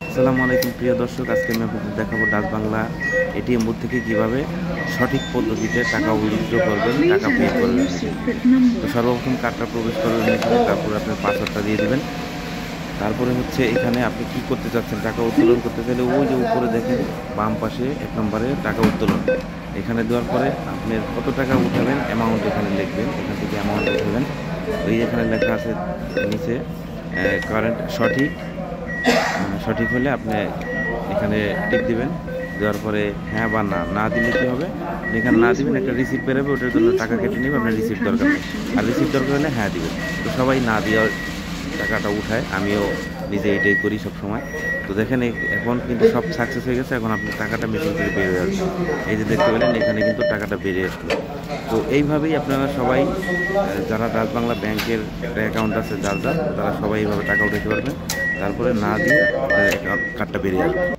আসসালামু আলাইকুম প্রিয় দর্শক, আজকে আমি আপনাদের দেখাবো ডাচ বাংলা এটিএম বুথ থেকে কীভাবে সঠিক পদ্ধতিতে টাকা উইথড্র করবেন, টাকা পে করবেন। তো সর্বপ্রথম কার্ডটা প্রবেশ করবেন এখানে, তারপরে আপনার পাসওয়ার্ডটা দিয়ে দেবেন। তারপরে হচ্ছে এখানে আপনি কি করতে চাচ্ছেন, টাকা উত্তোলন করতে চাইলে ওই যে উপরে দেখেন বাম পাশে 1 নম্বরে টাকা উত্তোলন, এখানে দেওয়ার পরে আপনি কত টাকা উঠাবেন অ্যামাউন্ট এখানে লিখবেন, এখান থেকে অ্যামাউন্ট উঠাবেন। ওই এখানে লেখা আছে নিচে কারেন্ট সঠিক হলে আপনি এখানে টিপ দিবেন। দেওয়ার পরে হ্যাঁ বা না, না দিলে কী হবে, এখানে না দিবেন একটা রিসিপ্ট বেরোবে, ওটার জন্য টাকা কেটে নেবে, আপনার রিসিপ্ট দরকার নেই। আর রিসিপ্ট দরকার হলে হ্যাঁ দিবেন। তো সবাই না দেওয়ার টাকাটা উঠায়, আমিও নিজে এটাই করি সব সময়। তো দেখেন এখন কিন্তু সব সাকসেস হয়ে গেছে, এখন আপনি টাকাটা মেশিন থেকে বের হয়ে আসবে। এই যে দেখতে পেলেন এখানে কিন্তু টাকাটা বেরিয়ে আসলো। তো এইভাবেই আপনারা সবাই যারা ডাচ বাংলা ব্যাংকের একটা অ্যাকাউন্ট আছে যার তারা সবাই এইভাবে টাকা উঠাতে পারবেন। তারপরে না দিয়ে আপনার কার্ডটা বেরিয়ে আসবে।